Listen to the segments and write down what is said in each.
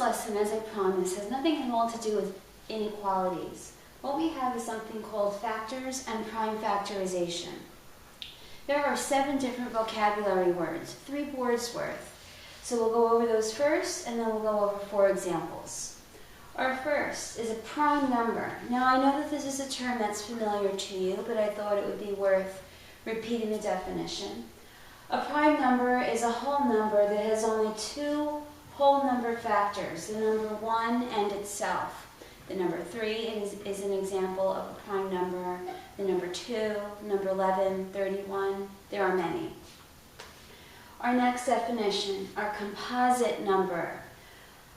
lesson, as I promised, has nothing at all to do with inequalities. What we have is something called factors and prime factorization. There are 7 different vocabulary words, 3 boards worth. So we'll go over those first, and then we'll go over 4 examples. Our first is a prime number. Now I know that this is a term that's familiar to you, but I thought it would be worth repeating the definition. A prime number is a whole number that has only 2 whole number factors, the number 1 and itself. The number 3 is an example of a prime number, the number 2, number 11, 31, there are many. Our next definition, our composite number.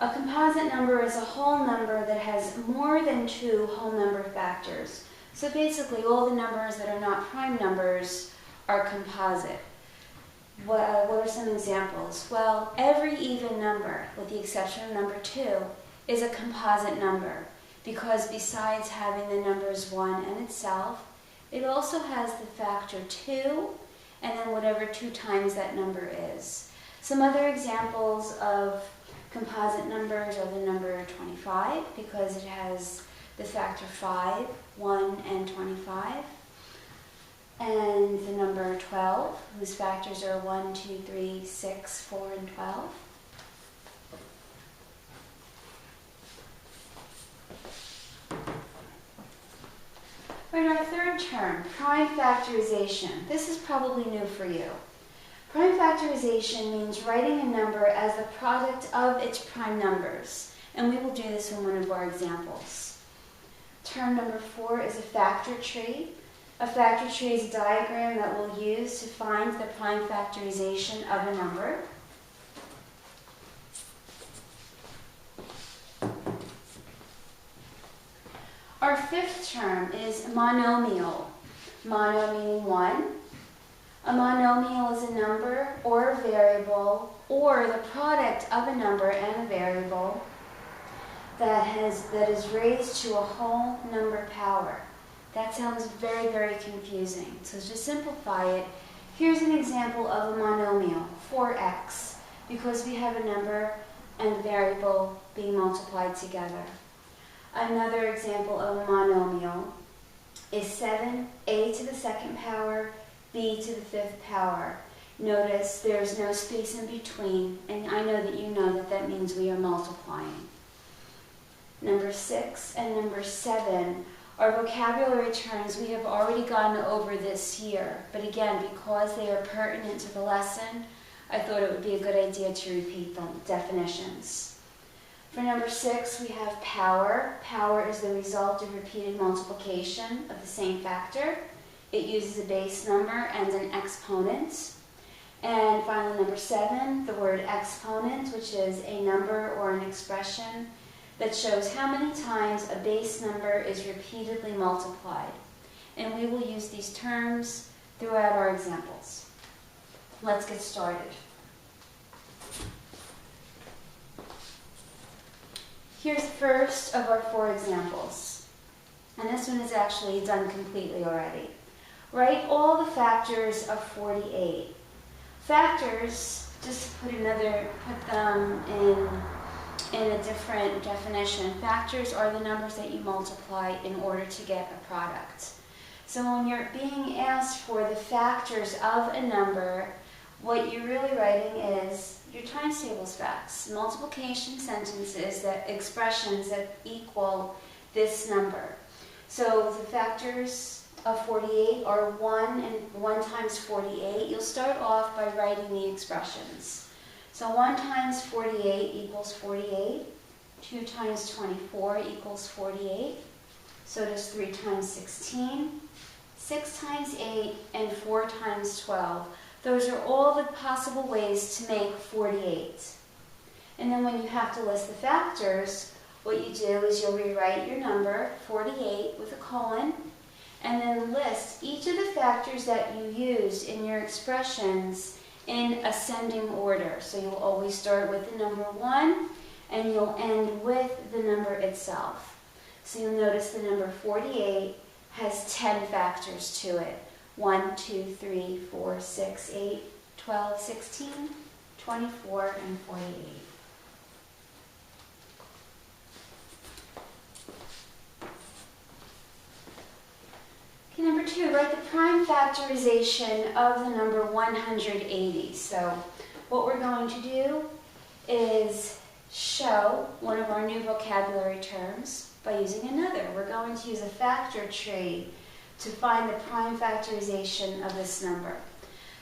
A composite number is a whole number that has more than 2 whole number factors. So basically all the numbers that are not prime numbers are composite. What are some examples? Well, every even number, with the exception of number 2, is a composite number because besides having the numbers 1 and itself, it also has the factor 2 and then whatever 2 times that number is. Some other examples of composite numbers are the number 25 because it has the factor 5, 1, and 25. And the number 12, whose factors are 1, 2, 3, 6, 4, and 12. All right, our third term, prime factorization. This is probably new for you. Prime factorization means writing a number as the product of its prime numbers. And we will do this in one of our examples. Term number 4 is a factor tree. A factor tree is a diagram that we'll use to find the prime factorization of a number. Our 5th term is monomial. Mono meaning 1. A monomial is a number or a variable or the product of a number and a variable that is raised to a whole number power. That sounds very, very confusing. So to simplify it, here's an example of a monomial, 4x, because we have a number and a variable being multiplied together. Another example of a monomial is 7a to the 2nd power, b to the 5th power. Notice there's no space in between, and I know that you know that that means we are multiplying. Number 6 and number 7 are vocabulary terms we have already gone over this year, but again, because they are pertinent to the lesson, I thought it would be a good idea to repeat the definitions. For number 6, we have power. Power is the result of repeated multiplication of the same factor. It uses a base number and an exponent. And finally, number 7, the word exponent, which is a number or an expression that shows how many times a base number is repeatedly multiplied. And we will use these terms throughout our examples. Let's get started. Here's the first of our 4 examples. And this one is actually done completely already. Write all the factors of 48. Factors, just to put them in a different definition, factors are the numbers that you multiply in order to get a product. So when you're being asked for the factors of a number, what you're really writing is your times tables facts, multiplication sentences, expressions that equal this number. So the factors of 48 are 1 and 1 times 48. You'll start off by writing the expressions. So 1 times 48 equals 48. 2 times 24 equals 48. So does 3 times 16. 6 times 8 and 4 times 12. Those are all the possible ways to make 48. And then when you have to list the factors, what you do is you'll rewrite your number, 48, with a colon, and then list each of the factors that you used in your expressions in ascending order. So you'll always start with the number 1, and you'll end with the number itself. So you'll notice the number 48 has 10 factors to it. 1, 2, 3, 4, 6, 8, 12, 16, 24, and 48. Okay, number 2, write the prime factorization of the number 180. So what we're going to do is show one of our new vocabulary terms by using another. We're going to use a factor tree to find the prime factorization of this number.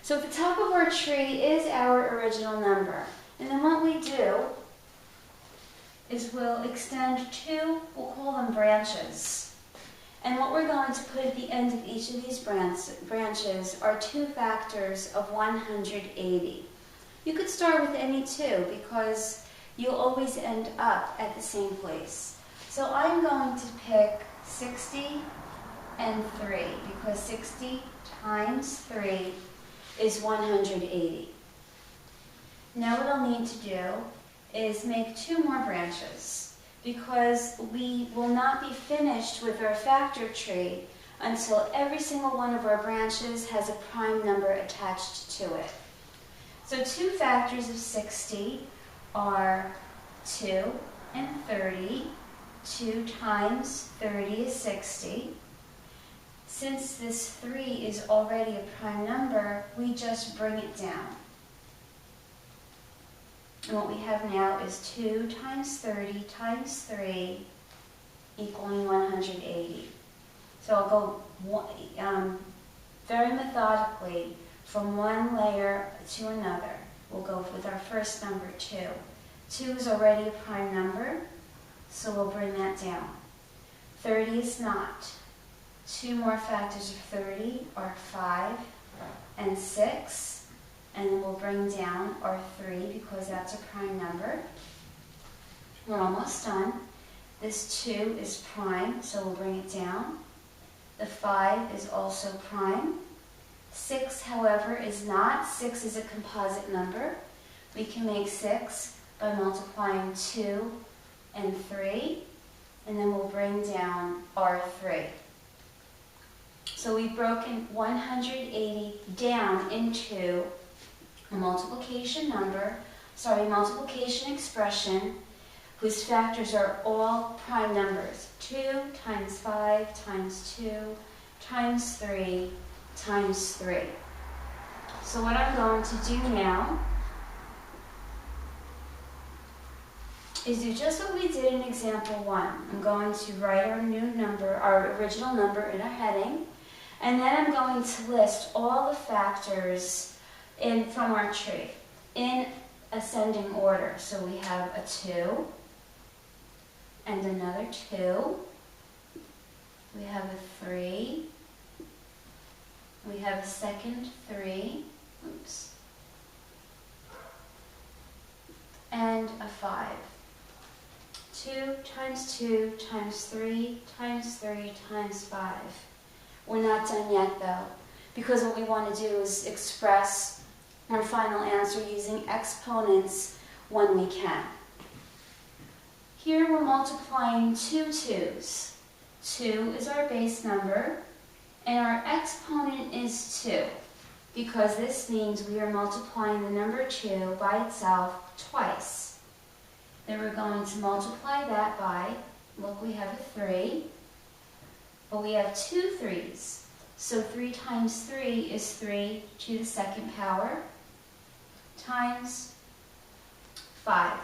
So at the top of our tree is our original number. And then what we do is we'll extend 2, we'll call them branches. And what we're going to put at the end of each of these branches are 2 factors of 180. You could start with any 2 because you'll always end up at the same place. So I'm going to pick 60 and 3 because 60 times 3 is 180. Now what I'll need to do is make 2 more branches because we will not be finished with our factor tree until every single one of our branches has a prime number attached to it. So 2 factors of 60 are 2 and 30. 2 times 30 is 60. Since this 3 is already a prime number, we just bring it down. And what we have now is 2 times 30 times 3 equaling 180. So I'll go very methodically from one layer to another. We'll go with our first number, 2. 2 is already a prime number, so we'll bring that down. 30 is not. 2 more factors of 30 are 5 and 6. And then we'll bring down our 3 because that's a prime number. We're almost done. This 2 is prime, so we'll bring it down. The 5 is also prime. 6, however, is not. 6 is a composite number. We can make 6 by multiplying 2 and 3, and then we'll bring down our 3. So we've broken 180 down into a multiplication expression whose factors are all prime numbers. 2 times 5 times 2 times 3 times 3. So what I'm going to do now is do just what we did in example 1. I'm going to write our new number, our original number in a heading, and then I'm going to list all the factors from our tree in ascending order. So we have a 2 and another 2. We have a 3. We have a second 3. Oops. And a 5. 2 times 2 times 3 times 3 times 5. We're not done yet though, because what we want to do is express our final answer using exponents when we can. Here we're multiplying 2 2's. 2 is our base number, and our exponent is 2, because this means we are multiplying the number 2 by itself twice. Then we're going to multiply that by, look, we have a 3, but we have 2 3's. So 3 times 3 is 3 to the second power times 5,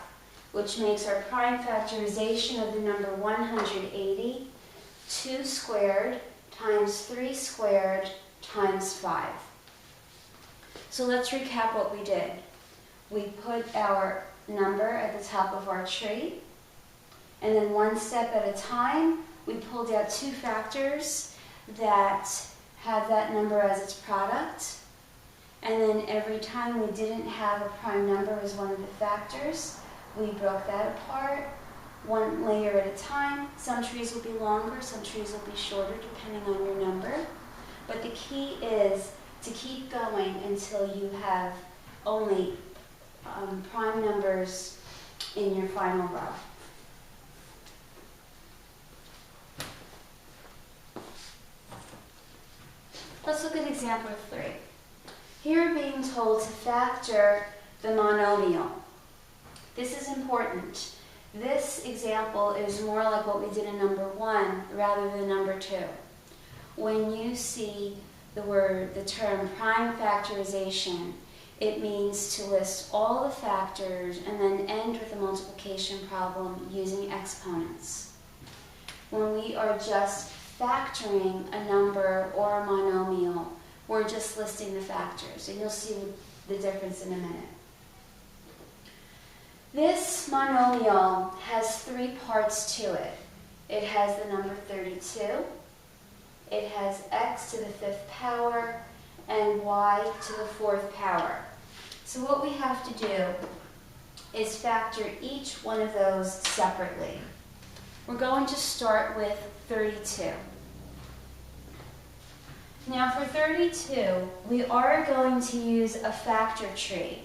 which makes our prime factorization of the number 180, 2 squared times 3 squared times 5. So let's recap what we did. We put our number at the top of our tree, and then one step at a time, we pulled out 2 factors that had that number as its product. And then every time we didn't have a prime number as one of the factors, we broke that apart one layer at a time. Some trees will be longer, some trees will be shorter, depending on your number. But the key is to keep going until you have only prime numbers in your final row. Let's look at example 3. Here we're being told to factor the monomial. This is important. This example is more like what we did in number 1 rather than number 2. when you see the term prime factorization, it means to list all the factors and then end with a multiplication problem using exponents. When we are just factoring a number or a monomial, we're just listing the factors, and you'll see the difference in a minute. This monomial has 3 parts to it. It has the number 32, it has x to the 5th power, and y to the 4th power. So what we have to do is factor each one of those separately. We're going to start with 32. Now for 32, we are going to use a factor tree,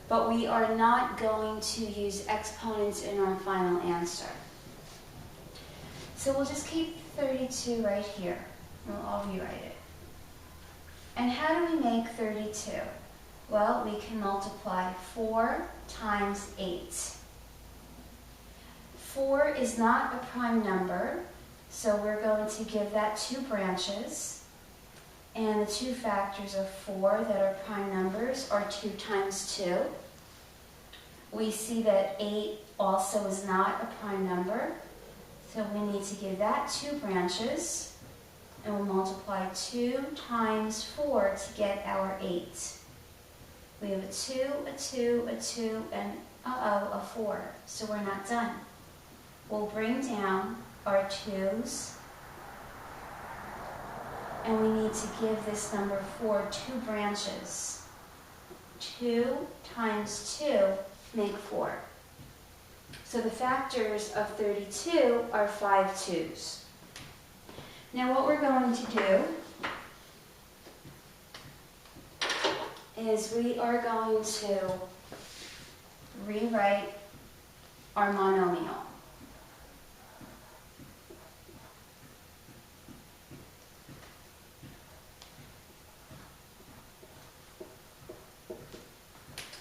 but we are not going to use exponents in our final answer. So we'll just keep 32 right here, and I'll rewrite it. And how do we make 32? Well, we can multiply 4 times 8. 4 is not a prime number, so we're going to give that 2 branches. And the 2 factors of 4 that are prime numbers are 2 times 2. We see that 8 also is not a prime number, so we need to give that 2 branches, and we'll multiply 2 times 4 to get our 8. We have a 2, a 2, a 2, and a 4, so we're not done. We'll bring down our 2's, and we need to give this number 4 2 branches. 2 times 2 make 4. So the factors of 32 are 5 2's. Now what we're going to do is we are going to rewrite our monomial.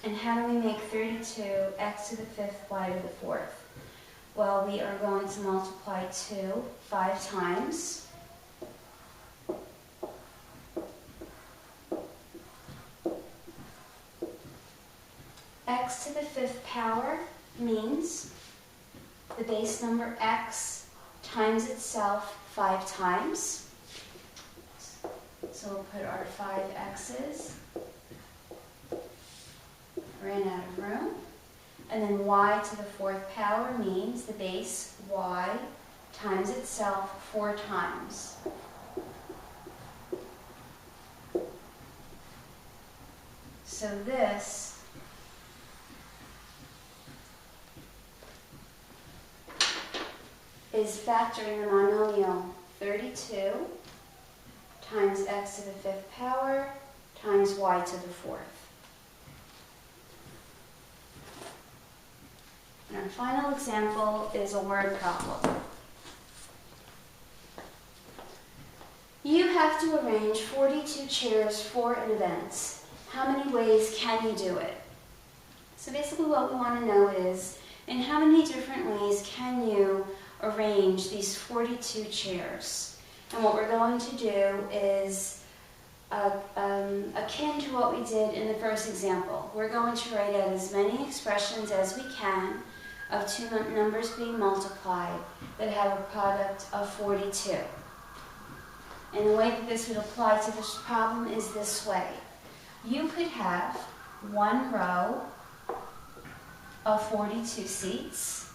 And how do we make 32 x to the 5th, y to the 4th? Well, we are going to multiply 2 5 times. X to the 5th power means the base number x times itself 5 times. So we'll put our 5 x's. Ran out of room. And then y to the 4th power means the base y times itself 4 times. So this is factoring the monomial 32 times x to the 5th power times y to the 4th. And our final example is a word problem. You have to arrange 42 chairs for an event. How many ways can you do it? So basically what we want to know is, in how many different ways can you arrange these 42 chairs? And what we're going to do is akin to what we did in the first example. We're going to write out as many expressions as we can of 2 numbers being multiplied that have a product of 42. And the way that this would apply to this problem is this way. You could have 1 row of 42 seats.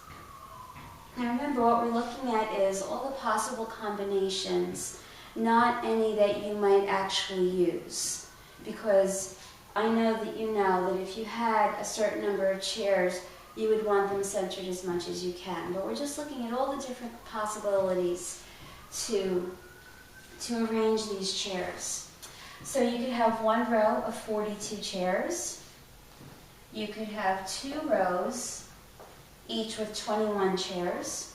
Now remember, what we're looking at is all the possible combinations, not any that you might actually use. Because I know that if you had a certain number of chairs, you would want them centered as much as you can. But we're just looking at all the different possibilities to arrange these chairs. So you could have 1 row of 42 chairs. You could have 2 rows, each with 21 chairs.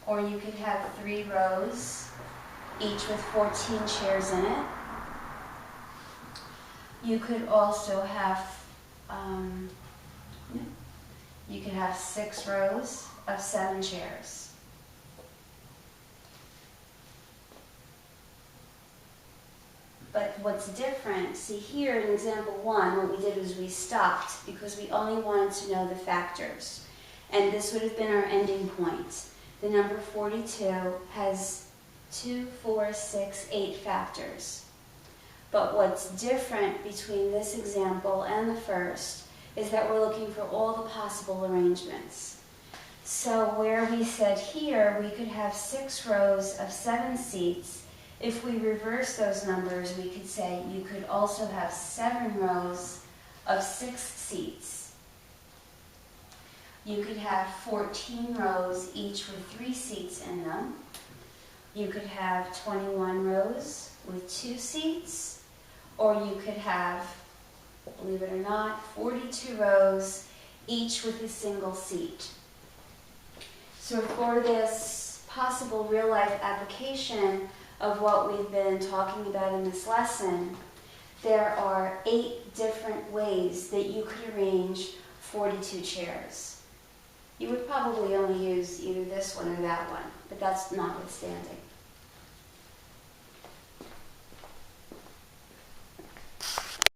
Or you could have 3 rows, each with 14 chairs in it. You could also have 6 rows of 7 chairs. But what's different, see here in example 1, what we did was we stopped because we only wanted to know the factors. And this would have been our ending point. The number 42 has 2, 4, 6, 8 factors. But what's different between this example and the first is that we're looking for all the possible arrangements. So where we said here we could have 6 rows of 7 seats, if we reverse those numbers, we could say you could also have 7 rows of 6 seats. You could have 14 rows, each with 3 seats in them. You could have 21 rows with 2 seats, or you could have, believe it or not, 42 rows, each with a single seat. So for this possible real-life application of what we've been talking about in this lesson, there are 8 different ways that you could arrange 42 chairs. You would probably only use either this one or that one, but that's notwithstanding.